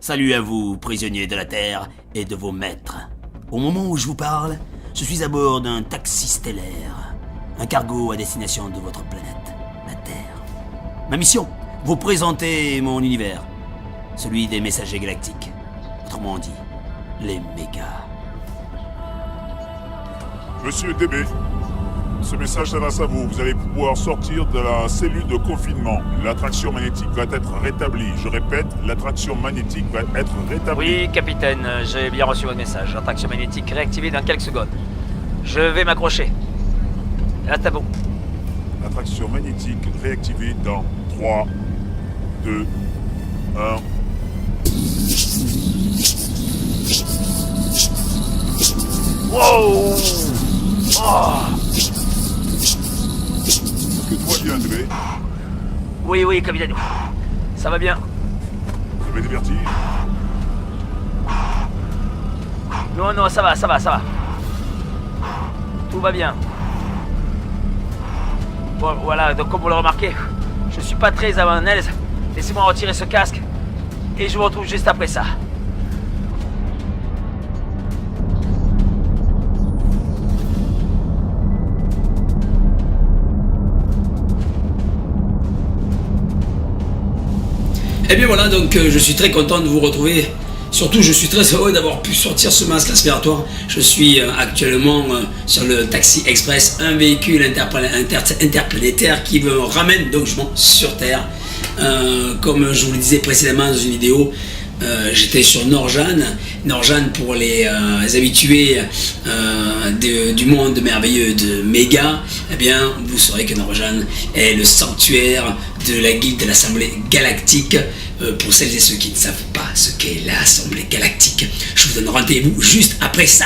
Salut à vous, prisonniers de la Terre et de vos maîtres. Au moment où je vous parle, je suis à bord d'un taxi stellaire, un cargo à destination de votre planète, la Terre. Ma mission, vous présenter mon univers, celui des messagers galactiques, autrement dit, les mégas. Monsieur DB, ce message s'adresse à vous. Vous allez pouvoir sortir de la cellule de confinement. L'attraction magnétique va être rétablie. Je répète, l'attraction magnétique va être rétablie. Oui, capitaine, j'ai bien reçu votre message. Attraction magnétique réactivée dans quelques secondes. Je vais m'accrocher. Là, t'as bon. L'attraction magnétique réactivée dans 3, 2, 1... Wow! Oh! Est-ce que tout va bien, DB? Oui, capitaine. Ça va bien. Vous avez des vertiges? Non, ça va. Tout va bien. Bon, voilà, donc comme vous le remarquez, je suis pas très à mon aise. Laissez-moi retirer ce casque. Et je vous retrouve juste après ça. Et bien voilà, donc je suis très content de vous retrouver. Surtout, je suis très heureux d'avoir pu sortir ce masque aspiratoire. Je suis actuellement sur le Taxi Express, un véhicule interplanétaire qui me ramène donc sur Terre. Comme je vous le disais précédemment dans une vidéo, j'étais sur Norjan. Norjan, pour les habitués du monde merveilleux de Méga, eh bien, vous saurez que Norjan est le sanctuaire de la guilde de l'Assemblée Galactique. Pour celles et ceux qui ne savent pas ce qu'est l'Assemblée Galactique, je vous donne rendez-vous juste après ça.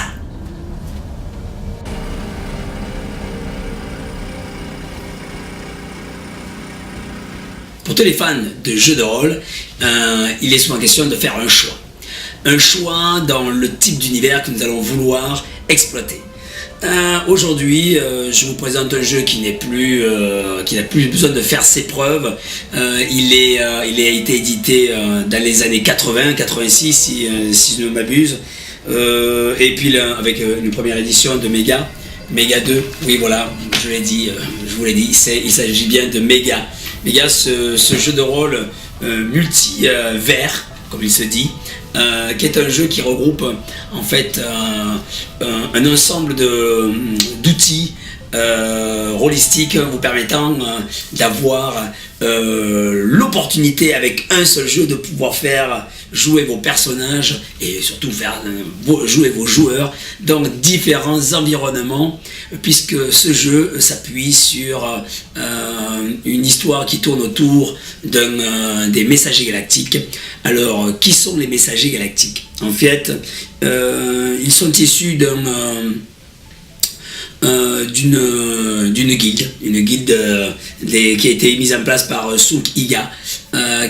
Pour tous les fans de jeux de rôle, il est souvent question de faire un choix. Un choix dans le type d'univers que nous allons vouloir exploiter. Aujourd'hui, je vous présente un jeu qui n'a plus besoin de faire ses preuves. Il a été édité dans les années 80, 86 si je ne m'abuse. Et puis avec une première édition de Méga 2. Oui voilà, je vous l'ai dit, il s'agit bien de Méga. Méga, ce jeu de rôle multi-vert, comme il se dit, qui est un jeu qui regroupe en fait un ensemble d'outils rôlistiques vous permettant d'avoir l'opportunité avec un seul jeu de pouvoir faire jouer vos personnages et surtout faire jouer vos joueurs dans différents environnements, puisque ce jeu s'appuie sur une histoire qui tourne autour des messagers galactiques. Alors, qui sont les messagers galactiques? En fait, ils sont issus d'une guilde, qui a été mise en place par Sunk Iga,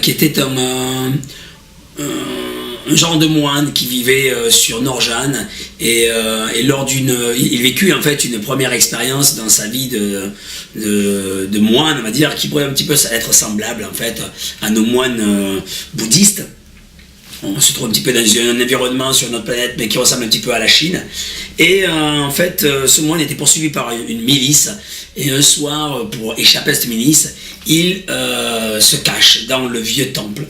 qui était un genre de moine qui vivait sur Norjan et il vécut en fait une première expérience dans sa vie de moine, on va dire, qui pourrait un petit peu être semblable en fait à nos moines bouddhistes. On se trouve un petit peu dans un environnement sur notre planète, mais qui ressemble un petit peu à la Chine. Et en fait, ce moine était poursuivi par une milice. Et un soir, pour échapper à cette milice, il se cache dans le vieux temple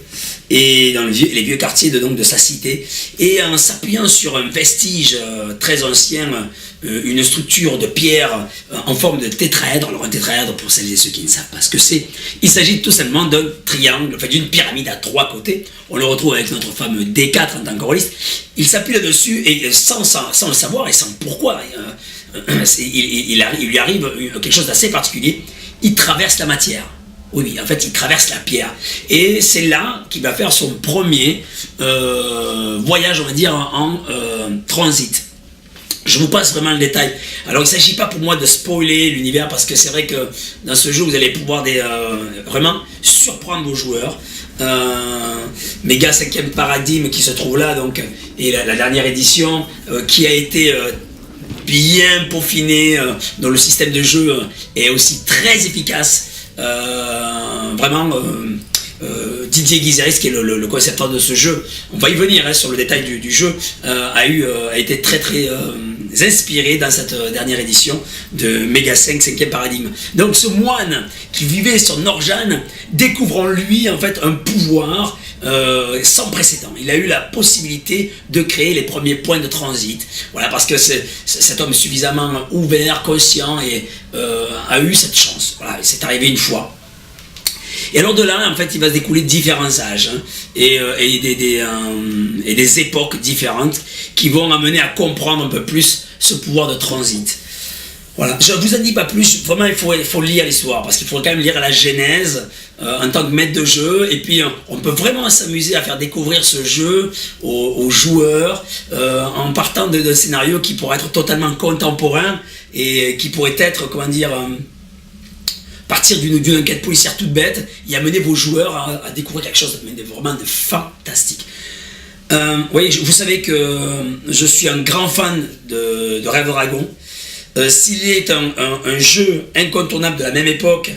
et dans les vieux quartiers de sa cité. Et en s'appuyant sur un vestige très ancien, une structure de pierre en forme de tétraèdre. Alors un tétraèdre, pour celles et ceux qui ne savent pas ce que c'est, il s'agit tout simplement d'un triangle, enfin d'une pyramide à 3 côtés. On le retrouve avec notre fameux D4 en tant que rôliste. Il s'appuie là-dessus et sans le savoir et sans pourquoi, il lui arrive quelque chose d'assez particulier. Il traverse la matière. Oui, en fait, il traverse la pierre. Et c'est là qu'il va faire son premier voyage, on va dire, en transit. Je vous passe vraiment le détail. Alors, il ne s'agit pas pour moi de spoiler l'univers, parce que c'est vrai que dans ce jeu, vous allez pouvoir vraiment surprendre vos joueurs. Méga 5e paradigme qui se trouve là, donc, et la dernière édition qui a été bien peaufinée, dont le système de jeu est aussi très efficace. Vraiment, Didier Guizeris, qui est le concepteur de ce jeu, on va y venir sur le détail du jeu, a été très inspiré dans cette dernière édition de Mega 5, 5e paradigme. Donc ce moine qui vivait sur Norjan découvre en lui en fait un pouvoir sans précédent. Il a eu la possibilité de créer les premiers points de transit. Voilà, parce que cet homme suffisamment ouvert, conscient et a eu cette chance. Voilà, c'est arrivé une fois. Et alors de là, en fait, il va se découler différents âges et des époques différentes qui vont amener à comprendre un peu plus ce pouvoir de transit. Voilà, je ne vous en dis pas plus, vraiment il faut lire l'histoire, parce qu'il faut quand même lire la genèse en tant que maître de jeu, et puis on peut vraiment s'amuser à faire découvrir ce jeu aux joueurs en partant de scénarios qui pourraient être totalement contemporains et qui pourraient être, comment dire, partir d'une enquête policière toute bête et amener vos joueurs à découvrir quelque chose vraiment de fantastique. Oui, vous savez que je suis un grand fan de Rêve Dragon. S'il est un jeu incontournable de la même époque,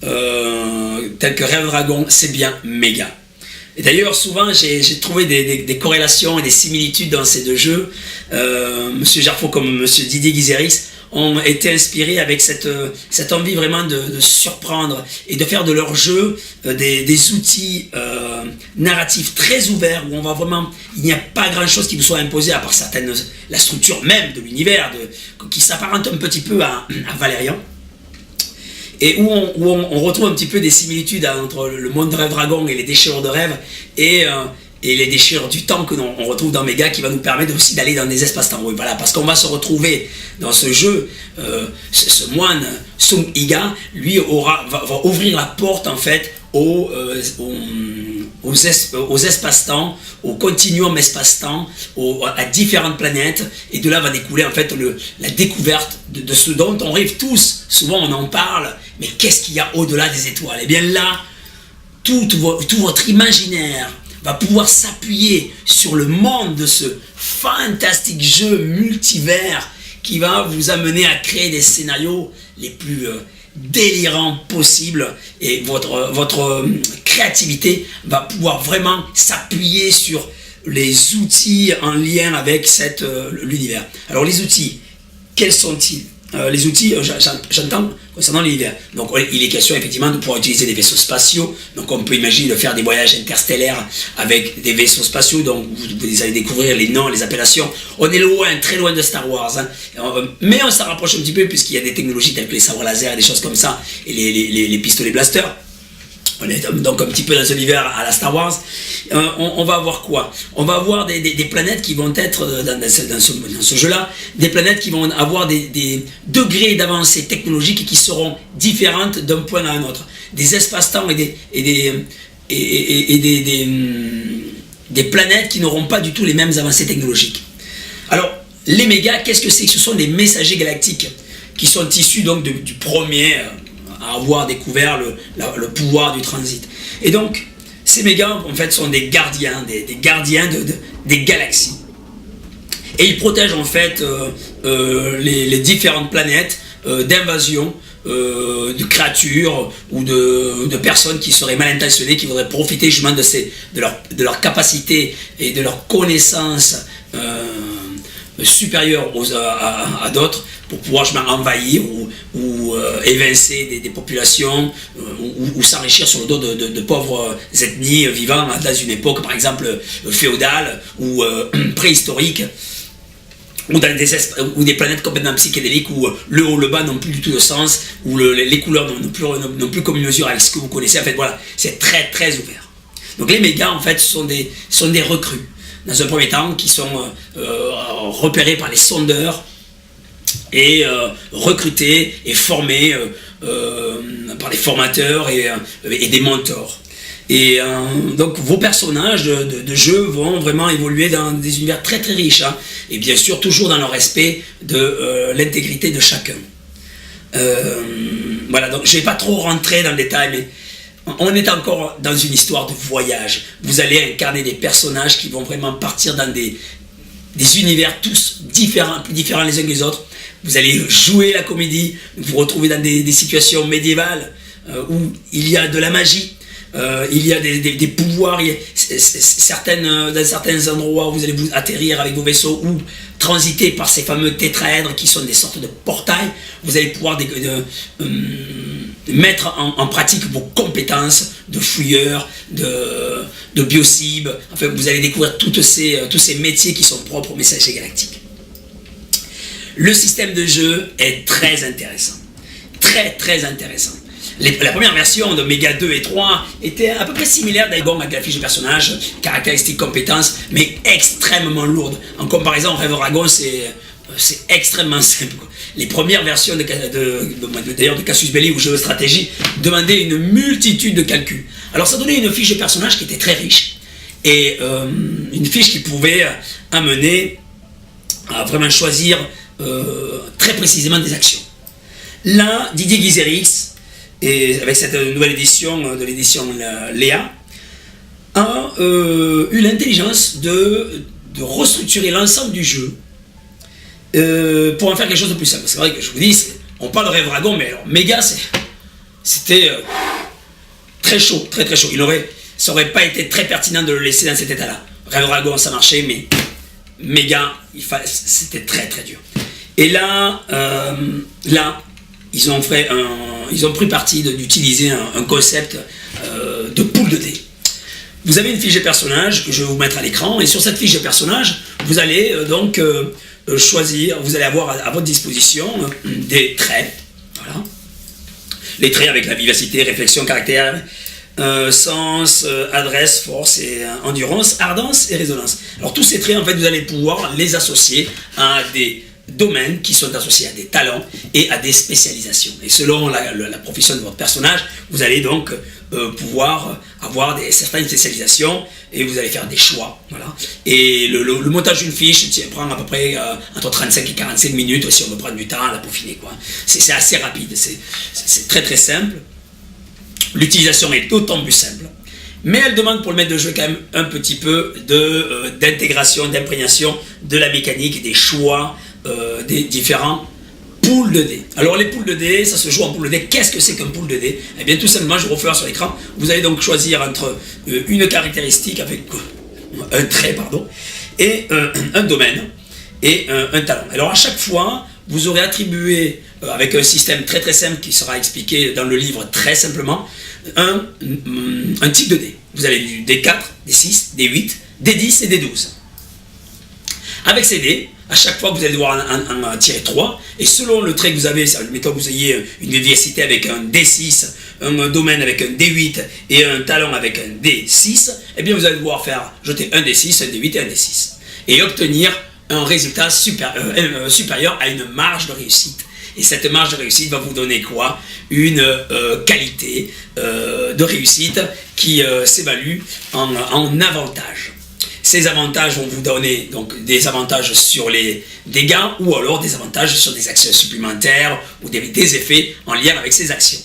tel que Rêve Dragon, c'est bien Méga. Et d'ailleurs, souvent, j'ai trouvé des corrélations et des similitudes dans ces deux jeux. Monsieur Jarfo comme Monsieur Didier Guizeris ont été inspirés avec cette envie vraiment de surprendre et de faire de leur jeu des outils narratifs très ouverts, où on va vraiment, il n'y a pas grand chose qui vous soit imposé à part la structure même de l'univers qui s'apparente un petit peu à Valérian, et où on retrouve un petit peu des similitudes entre le monde de Rêve Dragon et les déchirures de rêve et les déchirures du temps que l'on retrouve dans Méga, qui va nous permettre aussi d'aller dans des espaces-temps. Oui, voilà, parce qu'on va se retrouver dans ce jeu, ce moine Sung Iga, lui va ouvrir la porte en fait aux espaces-temps, au continuum espace-temps, à différentes planètes, et de là va découler en fait la découverte de ce dont on rêve tous. Souvent on en parle, mais qu'est-ce qu'il y a au-delà des étoiles? Et bien là, tout votre imaginaire va pouvoir s'appuyer sur le monde de ce fantastique jeu multivers qui va vous amener à créer des scénarios les plus délirants possibles, et votre créativité va pouvoir vraiment s'appuyer sur les outils en lien avec l'univers. Alors les outils, quels sont-ils? Les outils, j'entends concernant l'univers. Donc il est question effectivement de pouvoir utiliser des vaisseaux spatiaux. Donc on peut imaginer de faire des voyages interstellaires avec des vaisseaux spatiaux. Donc vous allez découvrir les noms, les appellations. On est loin, très loin de Star Wars, hein. Mais on s'en rapproche un petit peu puisqu'il y a des technologies telles que les sabres laser et des choses comme ça, et les pistolets blasters. On est donc un petit peu dans un univers à la Star Wars. On va avoir quoi? On va avoir des planètes qui vont être, dans ce jeu-là, des planètes qui vont avoir des degrés d'avancée technologique qui seront différentes d'un point à un autre. Des espaces-temps et des planètes qui n'auront pas du tout les mêmes avancées technologiques. Alors, les mégas, qu'est-ce que c'est? Ce sont des messagers galactiques qui sont issus donc du premier à avoir découvert le pouvoir du transit. Et donc, ces mégas, en fait, sont des gardiens, des gardiens des galaxies. Et ils protègent, en fait, les différentes planètes d'invasion, de créatures ou de personnes qui seraient mal intentionnées, qui voudraient profiter justement de leur capacité et de leur connaissance supérieure à d'autres, pour pouvoir envahir ou évincer des populations ou s'enrichir sur le dos de pauvres ethnies vivant dans une époque par exemple féodale ou préhistorique, ou dans des planètes complètement psychédéliques où le haut, le bas n'ont plus du tout de sens, où les couleurs n'ont plus comme une mesure avec ce que vous connaissez. En fait, voilà, c'est très très ouvert. Donc les mégas, en fait, sont des recrues, dans un premier temps, qui sont repérés par les sondeurs et recrutés et formés par les formateurs et des mentors. Et donc vos personnages de jeu vont vraiment évoluer dans des univers très très riches, hein, et bien sûr toujours dans le respect de l'intégrité de chacun. Voilà, donc je ne vais pas trop rentrer dans le détail, mais on est encore dans une histoire de voyage. Vous allez incarner des personnages qui vont vraiment partir dans des univers tous différents, plus différents les uns que les autres. Vous allez jouer la comédie, vous retrouvez dans des situations médiévales où il y a de la magie. il y a des pouvoirs, dans certains endroits, vous allez vous atterrir avec vos vaisseaux ou transiter par ces fameux tétraèdres qui sont des sortes de portails. Vous allez pouvoir mettre en pratique vos compétences de fouilleur, de biocybe. Enfin, vous allez découvrir tous ces métiers qui sont propres au messager galactique. Le système de jeu est très intéressant. Très très intéressant. La première version de Méga 2 et 3 était à peu près similaire d'ailleurs avec la fiche de personnage, caractéristiques, compétences, mais extrêmement lourde. En comparaison, Rêve Dragon, c'est extrêmement simple. Les premières versions d'ailleurs de Casus Belli ou Géostratégie demandaient une multitude de calculs. Alors ça donnait une fiche de personnage qui était très riche et une fiche qui pouvait amener à vraiment choisir très précisément des actions. Là, Didier Guizerix, et avec cette nouvelle édition de l'édition Léa, a eu l'intelligence de restructurer l'ensemble du jeu pour en faire quelque chose de plus simple. C'est vrai que je vous dis, on parle de Rêve Dragon, mais alors Méga, c'était très chaud, très très chaud. Ça aurait pas été très pertinent de le laisser dans cet état-là. Rêve Dragon, ça marchait, mais Méga, c'était très très dur. Et là, ils ont pris parti d'utiliser un concept de pool de dés. Vous avez une fiche de personnage que je vais vous mettre à l'écran, et sur cette fiche de personnage, vous allez choisir, vous allez avoir à votre disposition des traits. Voilà. Les traits avec la vivacité, réflexion, caractère, sens, adresse, force et endurance, ardence et résonance. Alors tous ces traits, en fait, vous allez pouvoir les associer à des domaines qui sont associés à des talents et à des spécialisations. Et selon la profession de votre personnage, vous allez donc pouvoir avoir certaines spécialisations et vous allez faire des choix. Voilà. Et le montage d'une fiche prend à peu près entre 35 et 45 minutes si on veut prendre du temps à la peaufiner. C'est assez rapide, c'est très très simple. L'utilisation est d'autant plus simple. Mais elle demande pour le maître de jeu quand même un petit peu d'intégration, d'imprégnation de la mécanique et des choix des différents pools de dés. Alors les pools de dés, ça se joue en pool de dés. Qu'est-ce que c'est qu'un pool de dés? Eh bien tout simplement, je vais refaire sur l'écran. Vous allez donc choisir entre une caractéristique avec un trait, et un domaine et un talent. Alors à chaque fois, vous aurez attribué, avec un système très très simple qui sera expliqué dans le livre très simplement, un type de dés. Vous avez du D4, D6, D8, D10 et D12. Avec ces dés, à chaque fois vous allez devoir en tirer 3, et selon le trait que vous avez, mettons que vous ayez une vivacité avec un D6, un domaine avec un D8 et un talent avec un D6, eh bien vous allez devoir jeter un D6, un D8 et un D6, et obtenir un résultat supérieur à une marge de réussite. Et cette marge de réussite va vous donner quoi? Une qualité de réussite qui s'évalue en avantage. Ces avantages vont vous donner donc des avantages sur les dégâts ou alors des avantages sur des actions supplémentaires ou des effets en lien avec ces actions.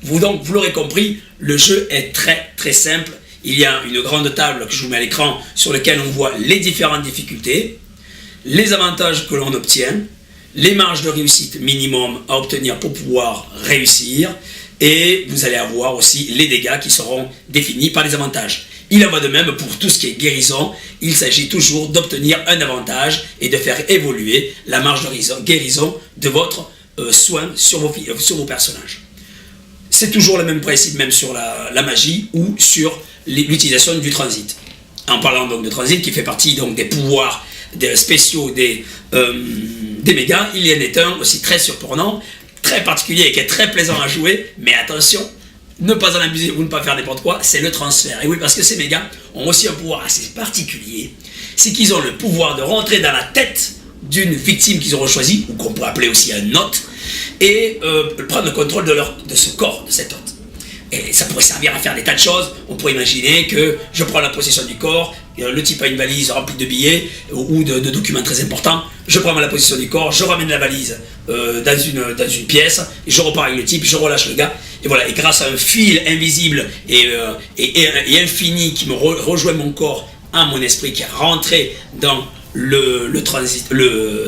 Vous l'aurez compris, le jeu est très très simple. Il y a une grande table que je vous mets à l'écran sur laquelle on voit les différentes difficultés, les avantages que l'on obtient, les marges de réussite minimum à obtenir pour pouvoir réussir, et vous allez avoir aussi les dégâts qui seront définis par les avantages. Il en va de même pour tout ce qui est guérison. Il s'agit toujours d'obtenir un avantage et de faire évoluer la marge de guérison de votre soin sur vos personnages. C'est toujours le même principe, même sur la magie ou sur l'utilisation du transit. En parlant donc de transit, qui fait partie donc des pouvoirs spéciaux des mégas, il y en est un aussi très surprenant, très particulier et qui est très plaisant à jouer, mais attention, ne pas en abuser ou ne pas faire n'importe quoi, c'est le transfert. Et oui, parce que ces mégas ont aussi un pouvoir assez particulier, c'est qu'ils ont le pouvoir de rentrer dans la tête d'une victime qu'ils auront choisie, ou qu'on pourrait appeler aussi un hôte, et prendre le contrôle de ce corps, de cet hôte. Et ça pourrait servir à faire des tas de choses. On pourrait imaginer que je prends la possession du corps, le type a une valise remplie de billets ou de documents très importants, je prends la possession du corps, je ramène la valise dans une pièce, et je repars avec le type, je relâche le gars, et voilà, et grâce à un fil invisible et infini qui me rejoint mon corps à mon esprit, qui est rentré dans le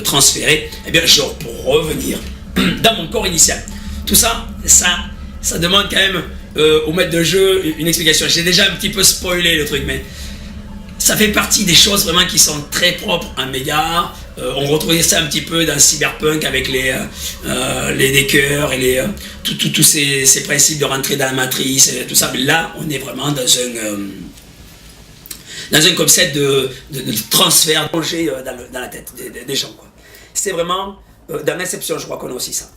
transféré, eh bien je peux revenir dans mon corps initial. Tout ça, ça demande quand même au maître de jeu une explication. J'ai déjà un petit peu spoilé le truc, mais ça fait partie des choses vraiment qui sont très propres à Mega. On retrouvait ça un petit peu dans Cyberpunk avec les deckers et tous ces principes de rentrer dans la matrice et tout ça. Mais là, on est vraiment dans un concept de transfert plongé dans la tête des gens, quoi. C'est vraiment, dans Inception, je crois qu'on a aussi ça.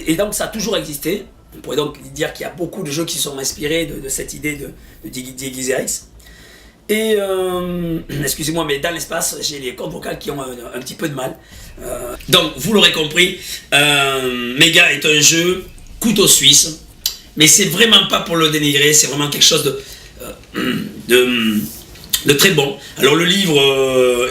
Et donc, ça a toujours existé. On pourrait donc dire qu'il y a beaucoup de jeux qui sont inspirés de cette idée de Digizerix. Et, excusez-moi, mais dans l'espace, j'ai les cordes vocales qui ont un petit peu de mal. Donc, vous l'aurez compris, Mega est un jeu couteau suisse, mais c'est vraiment pas pour le dénigrer, c'est vraiment quelque chose de très bon. Alors, le livre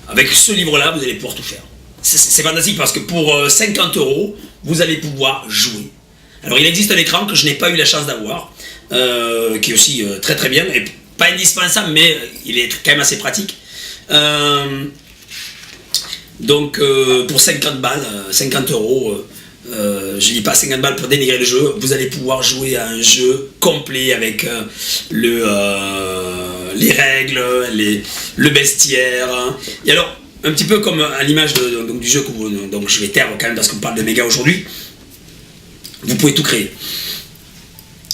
avec ce livre-là, vous allez pouvoir tout faire. C'est fantastique parce que pour 50 €, vous allez pouvoir jouer. Alors, il existe un écran que je n'ai pas eu la chance d'avoir, qui est aussi très très bien, et pas indispensable, mais il est quand même assez pratique. Donc, pour 50 balles, 50 €, je dis pas 50 balles pour dénigrer le jeu, vous allez pouvoir jouer à un jeu complet avec les règles, le bestiaire. Et alors, un petit peu comme à l'image du jeu, donc je vais taire quand même parce qu'on parle de Mega aujourd'hui, vous pouvez tout créer.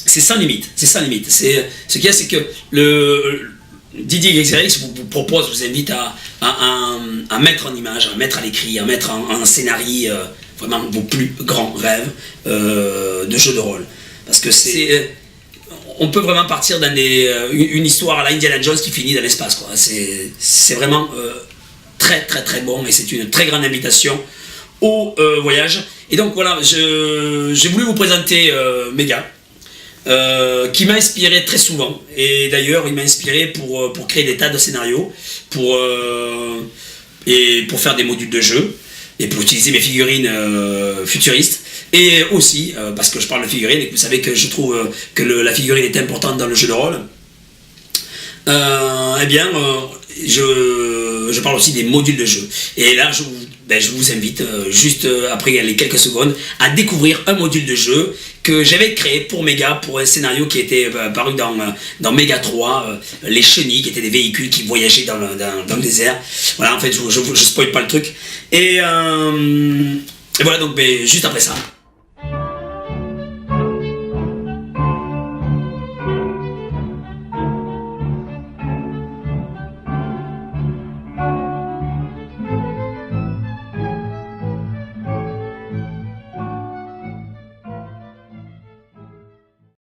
C'est sans limite, c'est sans limite. Ce qu'il y a, c'est que Didier Xerix vous propose, vous invite à mettre en image, à mettre à l'écrit, à mettre en scénario vraiment vos plus grands rêves de jeux de rôle. Parce que on peut vraiment partir dans une histoire à la Indiana Jones qui finit dans l'espace, quoi. C'est vraiment très très très bon et c'est une très grande invitation au voyage. Et donc voilà, j'ai voulu vous présenter Mega. Qui m'a inspiré très souvent, et d'ailleurs il m'a inspiré pour créer des tas de scénarios, pour faire des modules de jeu et pour utiliser mes figurines futuristes, et aussi parce que je parle de figurines et que vous savez que je trouve que la figurine est importante dans le jeu de rôle. Eh bien je parle aussi des modules de jeu, et là je vous invite juste après les quelques secondes à découvrir un module de jeu que j'avais créé pour Mega, pour un scénario qui était paru dans Mega 3, les chenilles qui étaient des véhicules qui voyageaient dans le désert. Voilà, en fait je spoil pas le truc, et voilà, donc juste après ça.